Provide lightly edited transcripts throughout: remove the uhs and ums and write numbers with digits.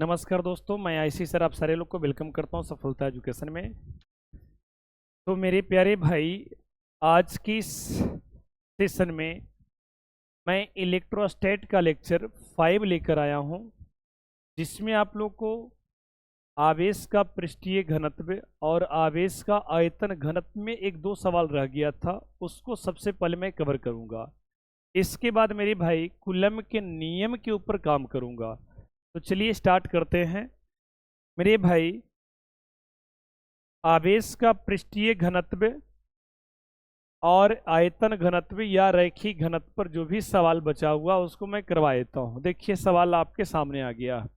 नमस्कार दोस्तों, मैं आईसी सर आप सारे लोग को वेलकम करता हूं सफलता एजुकेशन में। तो मेरे प्यारे भाई, आज की इस सेशन में मैं इलेक्ट्रोस्टैट का लेक्चर 5 लेकर आया हूं, जिसमें आप लोग को आवेश का पृष्ठीय घनत्व और आवेश का आयतन घनत्व में एक दो सवाल रह गया था, उसको सबसे पहले मैं कवर करूंगा। इसके बाद मेरे भाई कूलम के नियम के ऊपर काम करूंगा। तो चलिए स्टार्ट करते हैं मेरे भाई। आवेश का पृष्ठीय घनत्व और आयतन घनत्व या रैखिक घनत्व पर जो भी सवाल बचा हुआ उसको मैं करवा देता हूं। देखिए सवाल आपके सामने आ गया।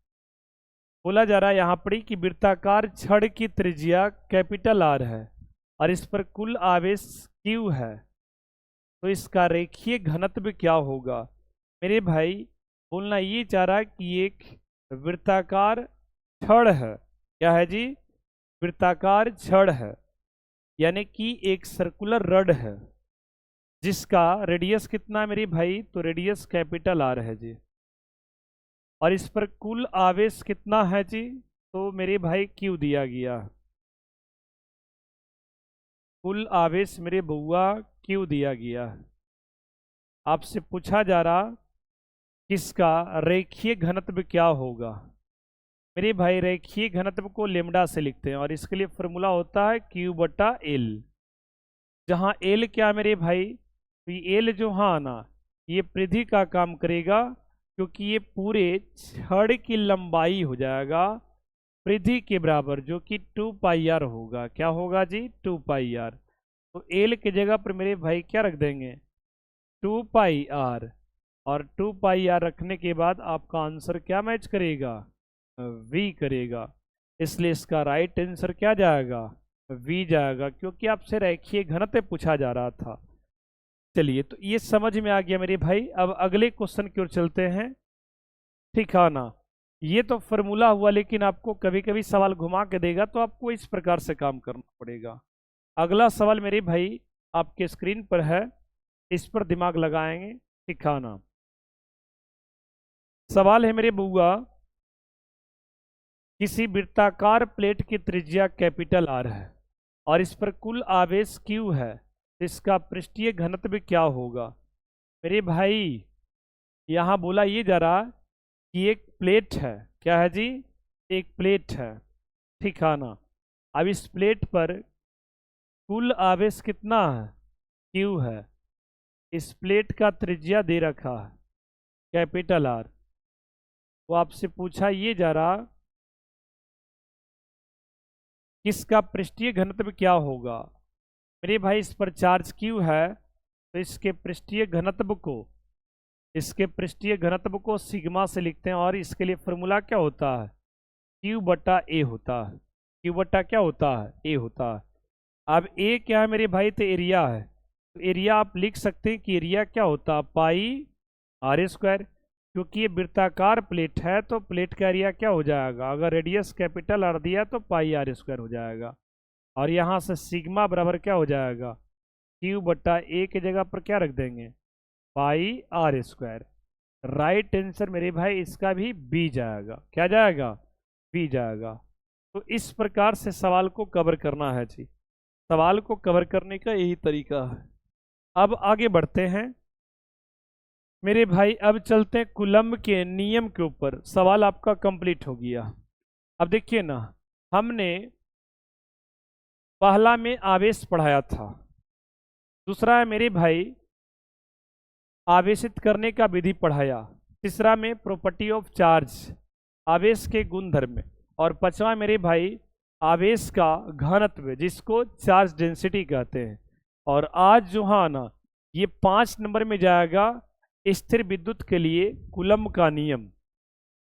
बोला जा रहा है यहाँ पर कि वृत्ताकार छड़ की त्रिज्या कैपिटल आर है और इस पर कुल आवेश क्यू है, तो इसका रेखीय घनत्व क्या होगा। मेरे भाई बोलना ये चाह रहा है कि एक वृत्ताकार छड़ है। क्या है जी? वृत्ताकार छड़ है, यानी कि एक सर्कुलर रड है जिसका रेडियस कितना है मेरे भाई, तो रेडियस कैपिटल आर है जी। और इस पर कुल आवेश कितना है जी, तो मेरे भाई क्यू दिया गया। कुल आवेश मेरे बउआ क्यू दिया गया। आपसे पूछा जा रहा किसका रेखीय घनत्व क्या होगा। मेरे भाई रेखीय घनत्व को लेमडा से लिखते हैं और इसके लिए फॉर्मूला होता है क्यू बटा एल। जहाँ एल क्या मेरे भाई, तो ये एल जो हाँ ना, ये परिधि का काम करेगा, क्योंकि ये पूरे छड़ की लंबाई हो जाएगा परिधि के बराबर, जो कि 2 पाई आर होगा। क्या होगा जी? 2 पाई आर। तो एल की जगह पर मेरे भाई क्या रख देंगे? 2 पाई आर। और 2 पाई आर रखने के बाद आपका आंसर क्या मैच करेगा? वी करेगा। इसलिए इसका राइट आंसर क्या जाएगा? वी जाएगा, क्योंकि आपसे रेखीय घनत्व पूछा जा रहा था। चलिए, तो ये समझ में आ गया मेरे भाई। अब अगले क्वेश्चन की ओर चलते हैं। ठीक है ना? ये तो फॉर्मूला हुआ, लेकिन आपको कभी कभी सवाल घुमा के देगा तो आपको इस प्रकार से काम करना पड़ेगा। अगला सवाल मेरे भाई आपके स्क्रीन पर है, इस पर दिमाग लगाएंगे। ठीक है ना? सवाल है मेरे बुआ, किसी वृत्ताकार प्लेट की त्रिज्या कैपिटल आर है और इस पर कुल आवेश क्यू है, तो इसका पृष्ठीय घनत्व क्या होगा। मेरे भाई यहाँ बोला ये जा रहा कि एक प्लेट है। क्या है जी? एक प्लेट है। ठीक है ना? अब इस प्लेट पर कुल आवेश कितना है? क्यू है। इस प्लेट का त्रिज्या दे रखा है कैपिटल आर। वो आपसे पूछा ये जा रहा किसका पृष्ठीय घनत्व क्या होगा। मेरे भाई इस पर चार्ज क्यू है, तो इसके पृष्ठीय घनत्व को सिग्मा से लिखते हैं और इसके लिए फॉर्मूला क्या होता है? क्यू बटा ए होता है। क्यू बटा क्या होता है? ए होता है। अब ए क्या है मेरे भाई, तो एरिया है। तो एरिया आप लिख सकते हैं कि एरिया क्या होता है? पाई आर स्क्वायर। क्योंकि ये वृत्ताकार प्लेट है तो प्लेट का एरिया क्या हो जाएगा, अगर रेडियस कैपिटल आर दिया तो पाई आर स्क्वायर हो जाएगा। और यहाँ से सिग्मा बराबर क्या हो जाएगा? क्यू बटा ए की जगह पर क्या रख देंगे? पाई आर स्क्वायर। राइट आंसर मेरे भाई इसका भी बी जाएगा। क्या जाएगा? बी जाएगा। तो इस प्रकार से सवाल को कवर करना है जी। सवाल को कवर करने का यही तरीका है। अब आगे बढ़ते हैं मेरे भाई। अब चलते हैं कूलम्ब के नियम के ऊपर। सवाल आपका कंप्लीट हो गया। अब देखिए ना, हमने पहला में आवेश पढ़ाया था, दूसरा है मेरे भाई आवेशित करने का विधि पढ़ाया, तीसरा में प्रॉपर्टी ऑफ चार्ज आवेश के गुणधर्म, और पांचवा मेरे भाई आवेश का घनत्व जिसको चार्ज डेंसिटी कहते हैं। और आज जो है ना, ये 5 नंबर में जाएगा स्थिर विद्युत के लिए कूलम्ब का नियम।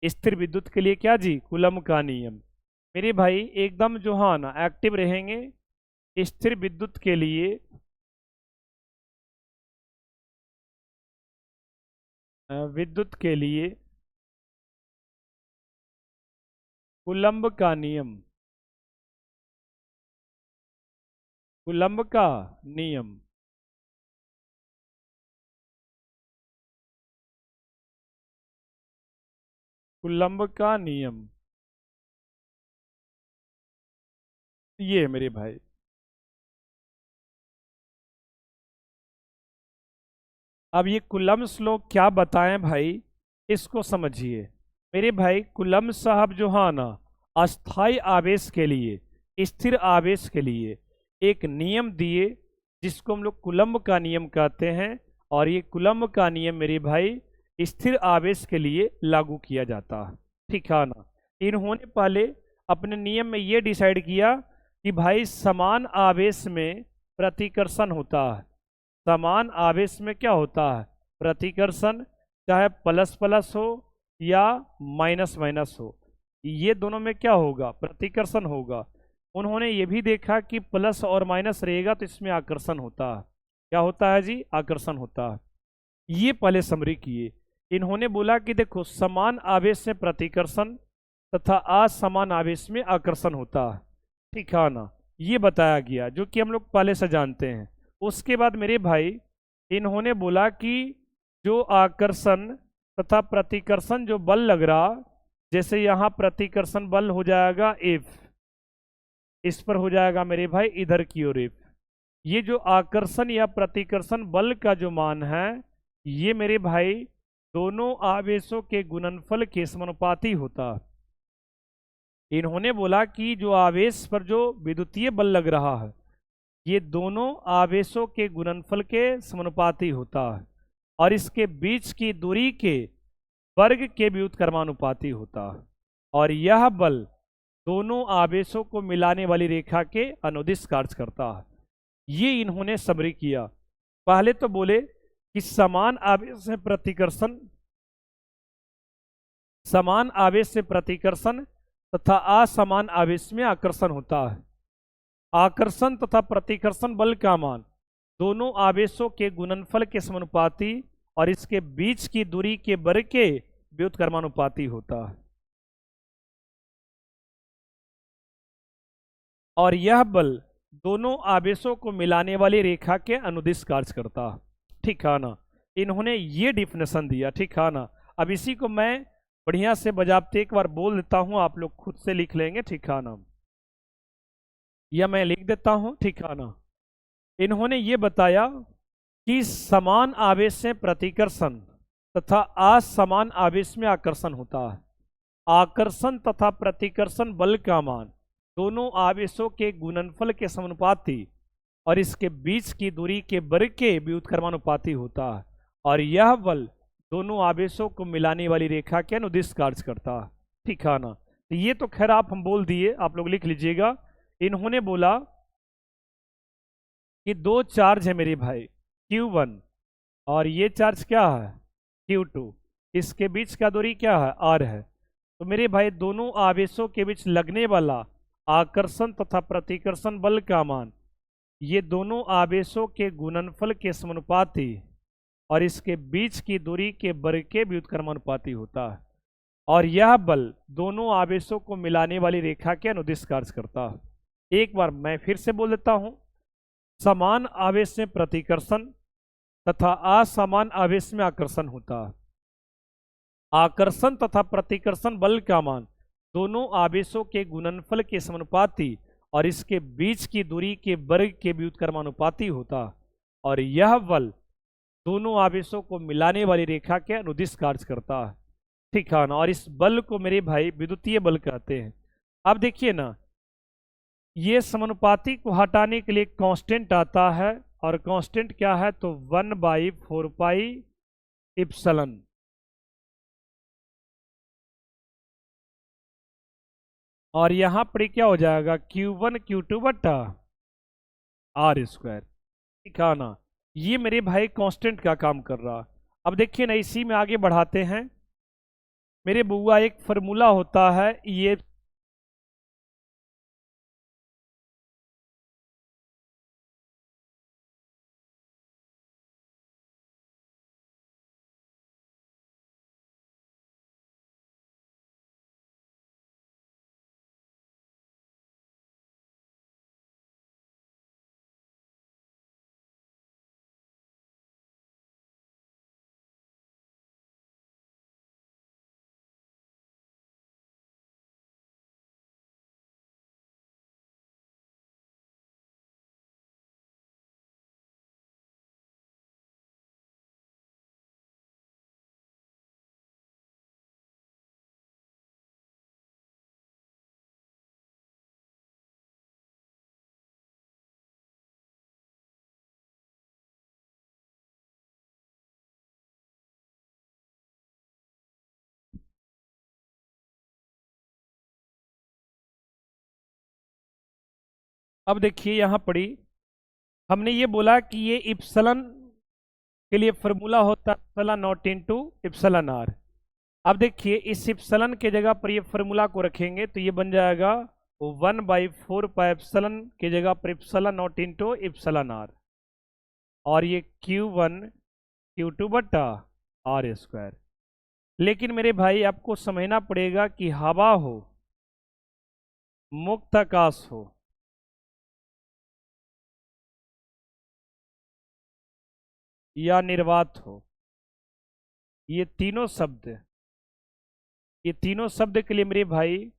स्थिर विद्युत के लिए क्या जी? कूलम्ब का नियम। मेरे भाई एकदम जो है ना एक्टिव रहेंगे स्थिर विद्युत के लिए। विद्युत के लिए कूलम्ब का नियम। कूलम्ब का नियम। कूलम्ब का नियम। ये है मेरे भाई। अब ये कुलम्स लोग क्या बताएं भाई, इसको समझिए। मेरे भाई कुलम्ब साहब जो है ना, अस्थाई आवेश के लिए, स्थिर आवेश के लिए एक नियम दिए, जिसको हम लोग कुलम्ब का नियम कहते हैं। और ये कुलम्ब का नियम मेरे भाई स्थिर आवेश के लिए लागू किया जाता है। ठीक है ना। इन्होंने पहले अपने नियम में ये डिसाइड किया कि भाई समान आवेश में प्रतिकर्षण होता है। समान आवेश में क्या होता है, प्रतिकर्षण। चाहे प्लस प्लस हो या माइनस माइनस हो, ये दोनों में क्या होगा, प्रतिकर्षण होगा। उन्होंने ये भी देखा कि प्लस और माइनस रहेगा तो इसमें आकर्षण होता है। क्या होता है जी, आकर्षण होता है। ये पहले समरी किए। इन्होंने बोला कि देखो समान आवेश में प्रतिकर्षण तथा असमान आवेश में आकर्षण होता है। ठीक है ना। ये बताया गया जो कि हम लोग पहले से जानते हैं। उसके बाद मेरे भाई इन्होंने बोला कि जो आकर्षण तथा प्रतिकर्षण जो बल लग रहा, जैसे यहाँ प्रतिकर्षण बल हो जाएगा एफ, इस पर हो जाएगा मेरे भाई इधर की ओर एफ। ये जो आकर्षण या प्रतिकर्षण बल का जो मान है, ये मेरे भाई दोनों आवेशों के गुणनफल के समानुपाती होता है। इन्होंने बोला कि जो आवेश पर जो विद्युतीय बल लग रहा है, ये दोनों आवेशों के गुणनफल के समानुपाती होता है, और इसके बीच की दूरी के वर्ग के व्युत्क्रमानुपाती होता है। और यह बल दोनों आवेशों को मिलाने वाली रेखा के अनुदिश कार्य करता है। ये इन्होंने समरी किया। पहले तो बोले कि समान आवेश से प्रतिकर्षण तथा असमान आवेश में आकर्षण होता है। आकर्षण तथा प्रतिकर्षण बल का मान दोनों आवेशों के गुणनफल के समानुपाती और इसके बीच की दूरी के वर्ग के व्युत्क्रमानुपाती होता है। और यह बल दोनों आवेशों को मिलाने वाली रेखा के अनुदिश कार्य करता है। ठीक है ना। इन्होंने ये डिफिनेशन दिया। ठीक है ना। अब इसी को मैं बढ़िया से बजाबते एक बार बोल देता हूं, आप लोग खुद से लिख लेंगे। ठीक है ना, या मैं लिख देता हूं। ठीक है ना। इन्होंने ये बताया कि समान आवेश से प्रतिकर्षण तथा असमान आवेश में आकर्षण होता है। आकर्षण तथा प्रतिकर्षण बल का मान दोनों आवेशों के गुणनफल के समानुपाती और इसके बीच की दूरी के वर्ग के व्युत्क्रमानुपाती होता है। और यह बल दोनों आवेशों को मिलाने वाली रेखा के अनुदिश कार्य करता है। ठीक है ना। तो ये तो खैर आप हम बोल दिए, आप लोग लिख लीजिएगा। इन्होंने बोला कि दो चार्ज है मेरे भाई, Q1 और ये चार्ज क्या है, Q2। इसके बीच का दूरी क्या है, R है। तो मेरे भाई दोनों आवेशों के बीच लगने वाला आकर्षण तथा प्रतिकर्षण बल का मान ये दोनों आवेशों के गुणनफल के समानुपाती और इसके बीच की दूरी के वर्ग के व्युत्क्रमानुपाती होता है। और यह बल दोनों आवेशों को मिलाने वाली रेखा के अनुदिश कार्य करता है। एक बार मैं फिर से बोल देता हूं। समान आवेश में प्रतिकर्षण तथा असमान आवेश में आकर्षण होता है। आकर्षण तथा प्रतिकर्षण बल का मान दोनों आवेशों के गुणनफल के समानुपाती और इसके बीच की दूरी के वर्ग के व्युत्क्रमानुपाती होता है। और यह बल दोनों आवेशों को मिलाने वाली रेखा के अनुदिश कार्य करता है। ठीक है ना। और इस बल को मेरे भाई विद्युतीय बल कहते हैं। अब देखिए ना, ये समानुपाती को हटाने के लिए कांस्टेंट आता है, और कांस्टेंट क्या है, तो 1/4 पाई इप्सिलॉन। और यहां पर क्या हो जाएगा, Q1 Q2 बट्टा R²। ठीक है ना। ये मेरे भाई कांस्टेंट का काम कर रहा। अब देखिए ना, इसी में आगे बढ़ाते हैं। मेरे बुआ एक फार्मूला होता है ये अब देखिए यहाँ पढ़ी, हमने ये बोला कि ये इप्सलन के लिए फॉर्मूला होता है epsilon nought into epsilon R. अब देखिए इस इप्सलन के जगह पर ये फॉर्मूला को रखेंगे तो ये बन जाएगा 1/4 पाई एप्सलन की जगह पर epsilon nought into epsilon R, और ये Q1 Q2 बटा आर स्क्वायर। लेकिन मेरे भाई आपको समझना पड़ेगा कि हवा हो, मुक्त आकाश हो, या निर्वात हो, ये तीनों शब्द के लिए मेरे भाई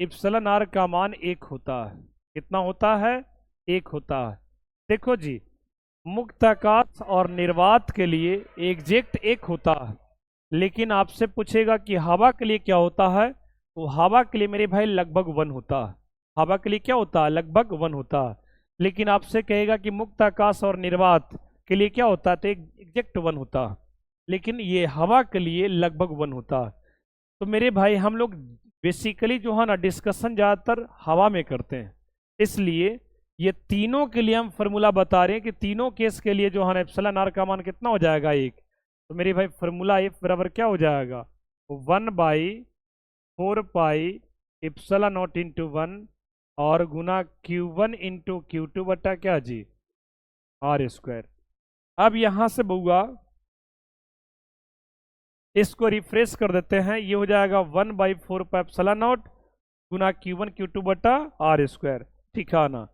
इप्सलन आर का मान 1 होता है। कितना होता है? 1 होता है। देखो जी, मुक्त आकाश और निर्वात के लिए एग्जैक्ट 1 होता है, लेकिन आपसे पूछेगा कि हवा के लिए क्या होता है, तो हवा के लिए मेरे भाई लगभग 1 होता है। हवा के लिए क्या होता है? लगभग 1 होता है। लेकिन आपसे कहेगा कि मुक्त आकाश और निर्वात के लिए क्या होता है, तो एग्जैक्ट 1 होता है, लेकिन ये हवा के लिए लगभग 1 होता है। तो मेरे भाई हम लोग बेसिकली जो है ना डिस्कशन ज़्यादातर हवा में करते हैं, इसलिए ये तीनों के लिए हम फॉर्मूला बता रहे हैं कि तीनों केस के लिए जो है ना एप्सिलॉन आर का मान कितना हो जाएगा? 1। तो मेरे भाई फॉर्मूला एफ बराबर क्या हो जाएगा? 1/4 पाई एप्सिलॉन नॉट इंटू 1 और गुना Q1 इंटू Q2 बटा क्या जी? Are square. अब यहां से बउआ इसको रिफ्रेश कर देते हैं, ये हो जाएगा 1/4 pi epsilon not Guna Q1 Q2 बटा आर स्क्वायर। ठीक है ना?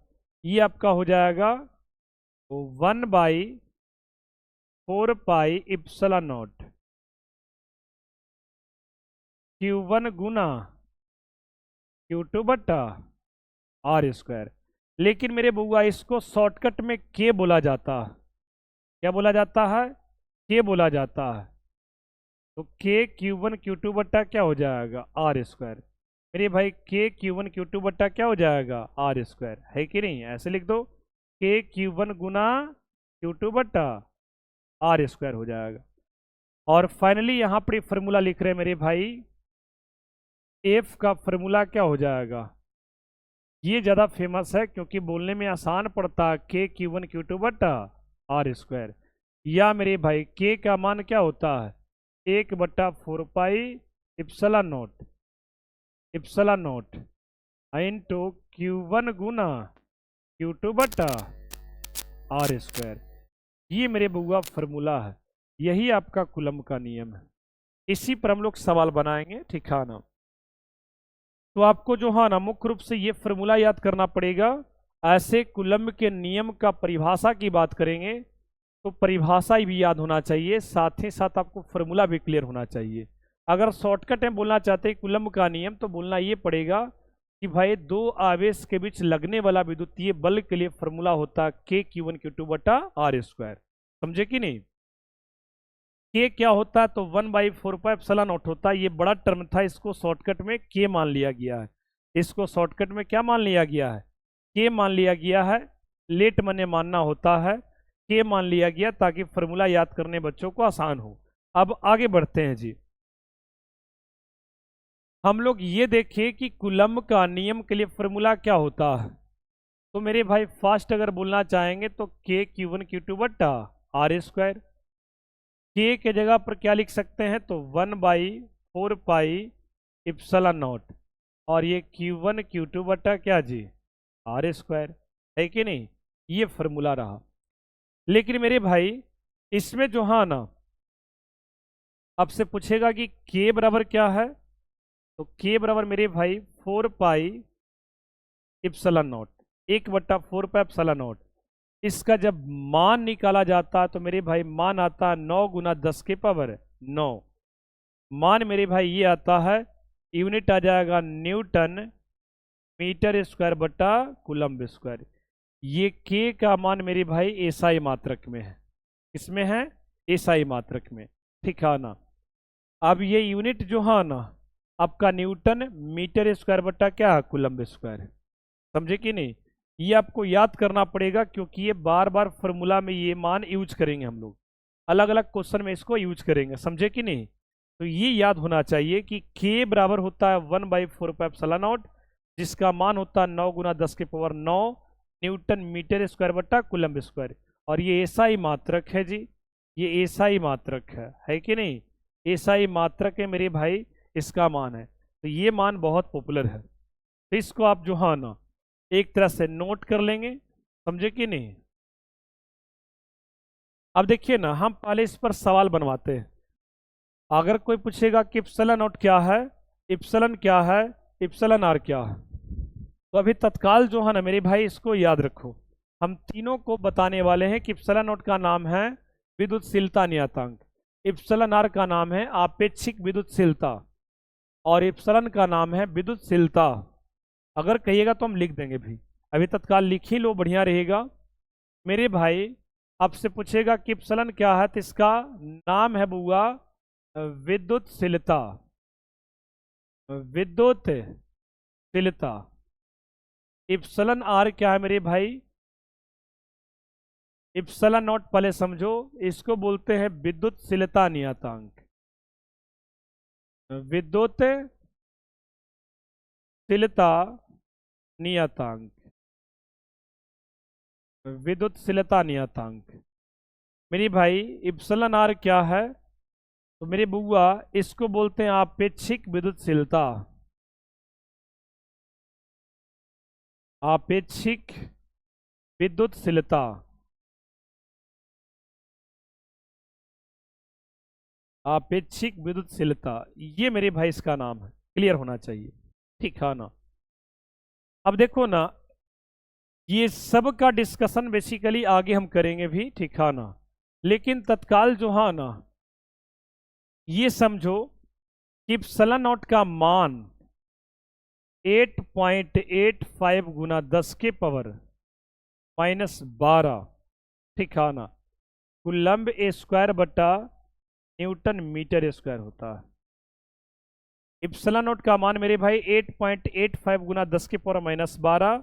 ये आपका हो जाएगा 1/4 pi epsilon not Q1 Guna Q2 बटा आर स्क्वायर। लेकिन मेरे बुआ इसको शॉर्टकट में के बोला जाता है। क्या बोला जाता है? के बोला जाता है। तो के Q1 Q2 बट्टा क्या हो जाएगा? R square. मेरे भाई के Q1 Q2 बट्टा क्या हो जाएगा? आर स्क्वायर, है कि नहीं? ऐसे लिख दो, के Q1 गुना Q2 बट्टा आर स्क्वायर हो जाएगा। और फाइनली यहाँ पर फॉर्मूला लिख रहे हैं मेरे भाई, एफ का फॉर्मूला क्या हो जाएगा? ये ज़्यादा फेमस है क्योंकि बोलने में आसान पड़ता है, के Q1 Q2 बट्टा आर स्क्वायर। या मेरे भाई के का मान क्या होता है? 1/4 pi epsilon note into Q1 गुना Q2 बटा आर स्क्वायर। ये मेरे बुआ फॉर्मूला है, यही आपका कूलम्ब का नियम है। इसी पर हम लोग सवाल बनाएंगे, ठीक है ना? तो आपको जो है ना मुख्य रूप से ये फॉर्मूला याद करना पड़ेगा। ऐसे कूलम्ब के नियम का परिभाषा की बात करेंगे तो परिभाषा भी याद होना चाहिए, साथ ही साथ आपको फॉर्मूला भी क्लियर होना चाहिए। अगर शॉर्टकट में बोलना चाहते हैं कूलम्ब का नियम, तो बोलना ये पड़ेगा कि भाई दो आवेश के बीच लगने वाला विद्युतीय बल के लिए फॉर्मूला होता है के Q1 Q2 बटा आर स्क्वायर। समझे कि नहीं? के क्या होता है? तो 1/4 पाई एप्सिलॉन नॉट होता है। ये बड़ा टर्म था, इसको शॉर्टकट में के मान लिया गया है। इसको शॉर्टकट में क्या मान लिया गया है? के मान लिया गया है। लेट मने मानना होता है, के मान लिया गया ताकि फॉर्मूला याद करने बच्चों को आसान हो। अब आगे बढ़ते हैं जी। हम लोग ये देखें कि कूलम्ब का नियम के लिए फॉर्मूला क्या होता है। तो मेरे भाई फास्ट अगर बोलना चाहेंगे तो के Q1 Q2 बट्टा आर स्क्वायर। के के जगह पर क्या लिख सकते हैं? तो 1/4 पाई एप्सिलॉन नॉट और ये Q1 Q2 बट्टा क्या जी? आर स्क्वायर, है कि नहीं? ये फॉर्मूला रहा। लेकिन मेरे भाई इसमें जो है ना आपसे पूछेगा कि के बराबर क्या है, तो के बराबर मेरे भाई 4 pi epsilon not, 1/4 pi epsilon not. इसका जब मान निकाला जाता है तो मेरे भाई मान आता है 9 गुना 10 के पावर 9। मान मेरे भाई ये आता है, यूनिट आ जाएगा न्यूटन मीटर स्क्वायर बटा कूलम्ब स्क्वायर। ये के का मान मेरे भाई एसआई मात्रक में है। किसमें है? एसआई मात्रक में, ठीक है ना? अब ये यूनिट जो है ना आपका न्यूटन मीटर स्क्वायर बटा क्या है? Coulomb square. समझे कि नहीं? ये आपको याद करना पड़ेगा क्योंकि ये बार बार फॉर्मूला में ये मान यूज करेंगे हम लोग, अलग अलग क्वेश्चन में इसको यूज करेंगे। समझे कि नहीं? तो ये याद होना चाहिए कि के बराबर होता है 1/4 पाई एप्सिलॉन नॉट, जिसका मान होता है 9 गुना 10 के पावर 9 न्यूटन मीटर स्क्वायर बटा कूलम्ब स्क्वायर। और ये ऐसा ही मात्रक है जी, ये ऐसा ही मात्रक है कि नहीं, ऐसा ही मात्रक है मेरे भाई, इसका मान है। तो ये मान बहुत पॉपुलर है, तो इसको आप जो है ना एक तरह से नोट कर लेंगे, समझे कि नहीं। अब देखिए ना, हम पहले इस पर सवाल बनवाते हैं। अगर कोई पूछेगा कि इप्सिलॉन नॉट क्या है, इप्सिलॉन क्या है, इप्सिलॉन आर क्या है, तो अभी तत्काल जो है ना मेरे भाई इसको याद रखो। हम तीनों को बताने वाले हैं कि इप्सिलॉन नॉट का नाम है विद्युतशीलता नियतांक, इप्सिलॉन आर का नाम है आपेक्षिक विद्युतशीलता, और इप्सिलॉन का नाम है विद्युतशीलता। अगर कहिएगा तो हम लिख देंगे भी, अभी तत्काल लिख ही लो, बढ़िया रहेगा। मेरे भाई आपसे पूछेगा कि इप्सिलॉन क्या है, तो इसका नाम है बुआ विद्युतशीलता, विद्युतशीलता। इप्सिलॉन आर क्या है मेरे भाई, इप्सिलॉन नॉट पहले समझो, इसको बोलते हैं विद्युतशीलता नियतांक, विद्युतशीलता नियतांक, विद्युतशीलता नियतांक। मेरी भाई इप्सिलॉन आर क्या है, तो मेरे बुआ इसको बोलते हैं आपेक्षिक विद्युतशीलता, आपेक्षिक विद्युतशीलता, आपेक्षिक विद्युतशीलता, ये मेरे भाई इसका नाम है, क्लियर होना चाहिए, ठीक है ना। अब देखो ना, ये सब का डिस्कशन बेसिकली आगे हम करेंगे भी, ठीक है ना, लेकिन तत्काल जो है ना ये समझो कि इप्सिलॉन नॉट का मान 8.85 गुना 10 के पावर -12, ठीक है ना, कूलम्ब ए स्क्वायर बटा न्यूटन मीटर स्क्वायर होता है। इप्सिलॉन नॉट का मान मेरे भाई 8.85 गुना 10 के पावर -12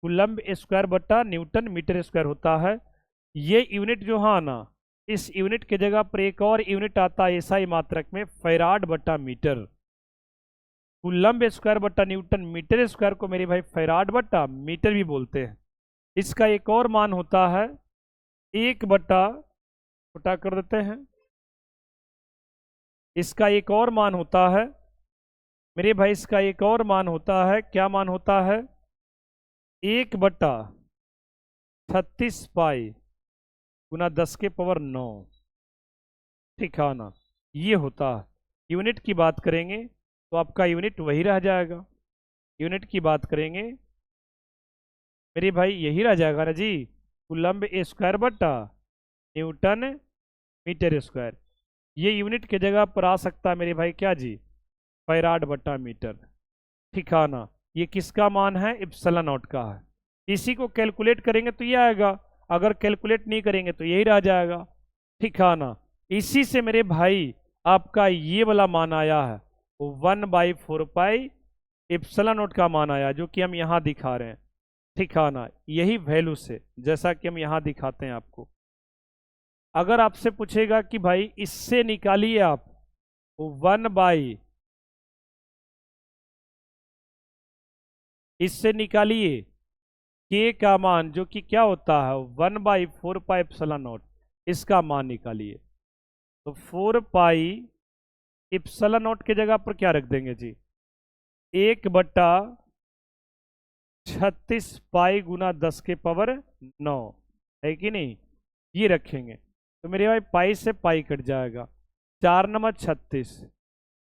कूलम्ब स्क्वायर बटा न्यूटन मीटर स्क्वायर होता है। ये यूनिट जो है ना, इस यूनिट के जगह पर एक और यूनिट आता है एसआई मात्रक में, फैराड बटा मीटर। कूलम्ब स्क्वायर बटा न्यूटन मीटर स्क्वायर को मेरे भाई फैराड बटा मीटर भी बोलते हैं। इसका एक और मान होता है 1 बटा, छोटा कर देते हैं, इसका एक और मान होता है मेरे भाई, इसका एक और मान होता है, क्या मान होता है, 1 बटा 36 पाई गुना 10 के पावर 9, ठीक है ना, ये होता है। यूनिट की बात करेंगे तो आपका यूनिट वही रह जाएगा, यूनिट की बात करेंगे मेरे भाई यही रह जाएगा ना जी, कूलम्ब ए स्क्वायर बटा न्यूटन मीटर स्क्वायर। ये यूनिट के जगह पर आ सकता है मेरे भाई क्या जी, फैराड बटा मीटर, ठीक है ना। ये किसका मान है, इप्सिलॉन नॉट का है। इसी को कैलकुलेट करेंगे तो ये आएगा, अगर कैलकुलेट नहीं करेंगे तो यही रह जाएगा, ठीक है ना। इसी से मेरे भाई आपका ये वाला मान आया है 1/4 पाई इप्सिलॉन नॉट का मान आया, जो कि हम यहाँ दिखा रहे हैं, ठीक है ना, यही वैल्यू से, जैसा कि हम यहाँ दिखाते हैं आपको। अगर आपसे पूछेगा कि भाई इससे निकालिए आप 1/, इससे निकालिए के का मान, जो कि क्या होता है 1/4 पाई इप्सिलॉन नॉट, इसका मान निकालिए। तो 4 पाई इप्सिलॉन नॉट के जगह पर क्या रख देंगे जी, 1 बटा 36 पाई गुना 10 के पावर 9, है कि नहीं, ये रखेंगे। तो मेरे भाई पाई से पाई कट जाएगा, 4 नंबर 36,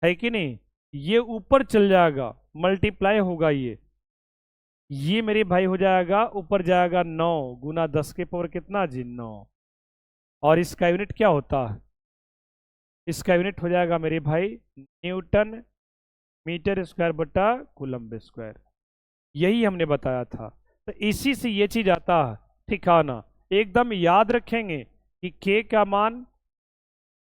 है कि नहीं, ये ऊपर चल जाएगा, मल्टीप्लाई होगा, ये मेरे भाई हो जाएगा, ऊपर जाएगा 9 गुना 10 के पावर कितना जी 9, और इसका यूनिट क्या होता है, इसका यूनिट हो जाएगा मेरे भाई न्यूटन मीटर स्क्वायर बटा कूलम्ब स्क्वायर, यही हमने बताया था। तो इसी से ये चीज आता है, ठीक है ना। एकदम याद रखेंगे कि के का मान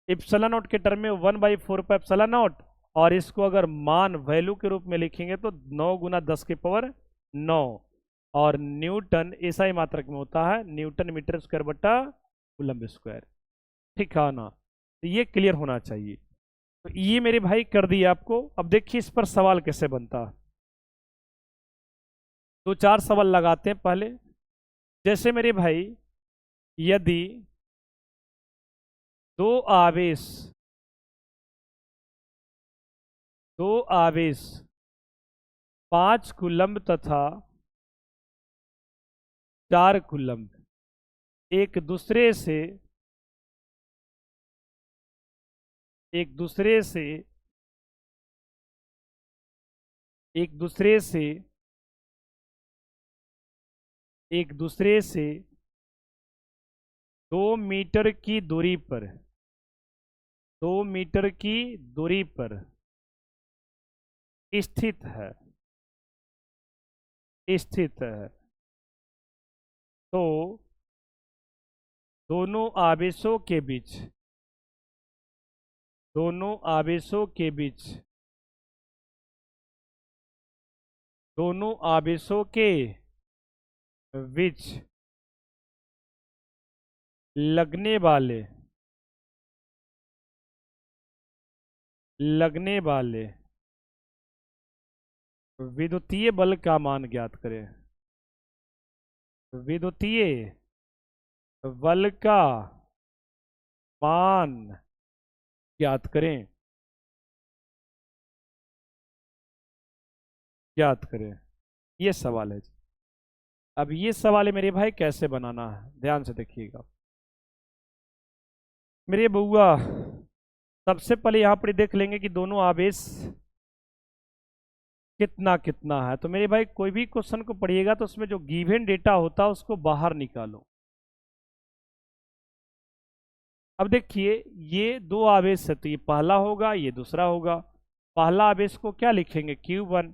इप्सिलॉन नॉट के टर्म में 1/4 पाई इप्सिलॉन नॉट, और इसको अगर मान वैल्यू के रूप में लिखेंगे तो 9 गुना 10 के पावर 9, और न्यूटन ऐसा ही मात्रक में होता है, न्यूटन मीटर स्क्वायर बटा कूलम्ब स्क्वायर, ठीक है ना। तो ये क्लियर होना चाहिए। तो ये मेरे भाई कर दिए आपको। अब देखिए इस पर सवाल कैसे बनता है। दो चार सवाल लगाते हैं पहले। जैसे मेरे भाई, यदि दो आवेश दो आवेश 5 कूलम्ब तथा 4 कूलम्ब एक दूसरे से एक दूसरे से एक दूसरे से एक दूसरे से 2 मीटर की दूरी पर 2 मीटर की दूरी पर स्थित है तो दोनों आवेशों के बीच दोनों आवेशों के बीच दोनों आवेशों के बीच लगने वाले विद्युतीय बल का मान ज्ञात करें। विद्युतीय बल का मान ज्ञात करें। ये सवाल है। अब ये सवाल है मेरे भाई, कैसे बनाना है ध्यान से देखिएगा मेरे बउआ। सबसे पहले यहां पर देख लेंगे कि दोनों आवेश कितना कितना है। तो मेरे भाई कोई भी क्वेश्चन को पढ़िएगा तो उसमें जो गिवन डेटा होता है उसको बाहर निकालो। अब देखिए, ये दो आवेश है तो ये पहला होगा, ये दूसरा होगा। पहला आवेश को क्या लिखेंगे, Q1,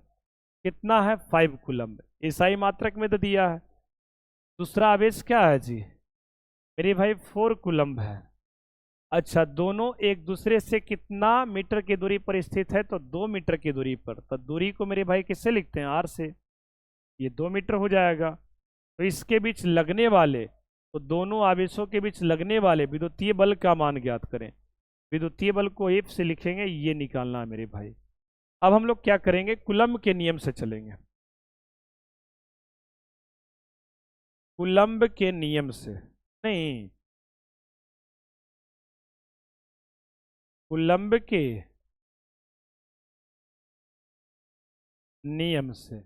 कितना है 5 कूलम्ब, ईसाई मात्रक में तो दिया है। दूसरा आवेश क्या है जी मेरे भाई 4 कूलम्ब है। अच्छा, दोनों एक दूसरे से कितना मीटर की दूरी पर स्थित है, तो 2 मीटर की दूरी पर। तो दूरी को मेरे भाई किससे लिखते हैं, R से। ये 2 मीटर हो जाएगा। तो इसके बीच लगने वाले, तो दोनों आवेशों के बीच लगने वाले विद्युतीय बल का मान ज्ञात करें। विद्युतीय बल को F से लिखेंगे, ये निकालना है मेरे भाई। अब हम लोग क्या करेंगे, कूलम्ब के नियम से चलेंगे। कूलम्ब के नियम से नहीं, कूलम्ब के नियम से।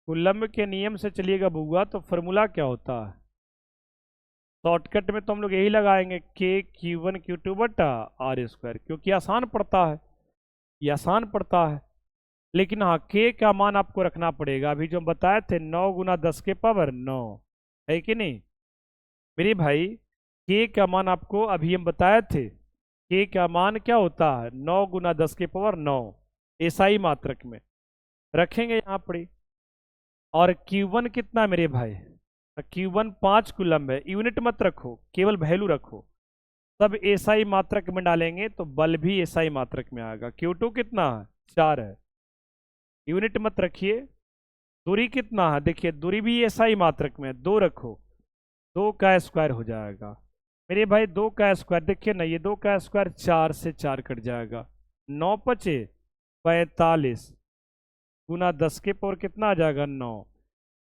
कूलम्ब के नियम से चलिएगा बुआ, तो फॉर्मूला क्या होता है, शॉर्टकट में तो हम लोग यही लगाएंगे K Q1 Q2/R², क्योंकि आसान पड़ता है, ये आसान पड़ता है। लेकिन हाँ, K का मान आपको रखना पड़ेगा। अभी जो हम बताए थे 9 × 10⁹ है कि नहीं मेरे भाई। K का मान आपको अभी हम बताए थे, K का मान क्या होता है 9 × 10⁹ ईसाई मात्रक में रखेंगे यहाँ पर। और Q1 कितना मेरे भाई, Q1 5 कूलम्ब है। यूनिट मत रखो, केवल वैल्यू रखो। सब एसआई मात्रक में डालेंगे तो बल भी एसआई मात्रक में आएगा। Q2 कितना है 4 है, यूनिट मत रखिए। दूरी कितना है, देखिए दूरी भी एसआई मात्रक में 2 रखो, 2 का स्क्वायर हो जाएगा मेरे भाई। 2 का स्क्वायर देखिए ना, ये 2 का स्क्वायर 4 से 4 कट जाएगा। 9 × 5 = 45 × 10⁻⁴ कितना आ जाएगा 9।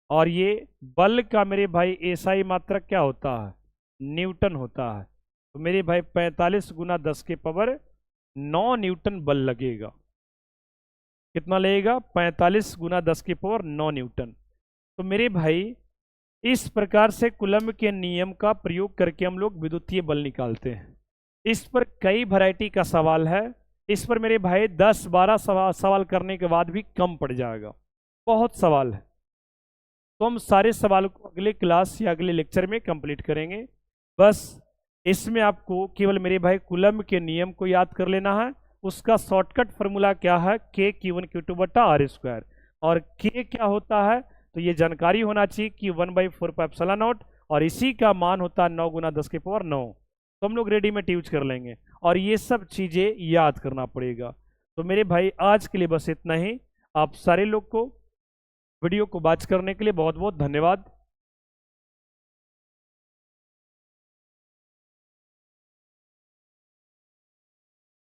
और ये बल का मेरे भाई एसआई मात्रक क्या होता है, न्यूटन होता है। तो मेरे भाई 45 × 10⁻⁹ न्यूटन बल लगेगा। कितना लगेगा, 45 × 10⁻⁹ न्यूटन। तो मेरे भाई इस प्रकार से कूलम्ब के नियम का प्रयोग करके हम लोग विद्युतीय बल निकालते हैं। इस पर कई वैरायटी का सवाल है। इस पर मेरे भाई 10-12 सवाल करने के बाद भी कम पड़ जाएगा, बहुत सवाल है। तो हम सारे सवाल को अगले क्लास या अगले लेक्चर में कंप्लीट करेंगे। बस इसमें आपको केवल मेरे भाई कूलम्ब के नियम को याद कर लेना है। उसका शॉर्टकट फॉर्मूला क्या है, K Q1 Q2/R²। और K क्या होता है तो ये जानकारी होना चाहिए कि 1/4πε0, और इसी का मान होता है 9 × 10⁹ तो हम लोग रेडीमेड यूज कर लेंगे। और ये सब चीज़ें याद करना पड़ेगा। तो मेरे भाई आज के लिए बस इतना ही। आप सारे लोग को वीडियो को वॉच करने के लिए बहुत बहुत धन्यवाद।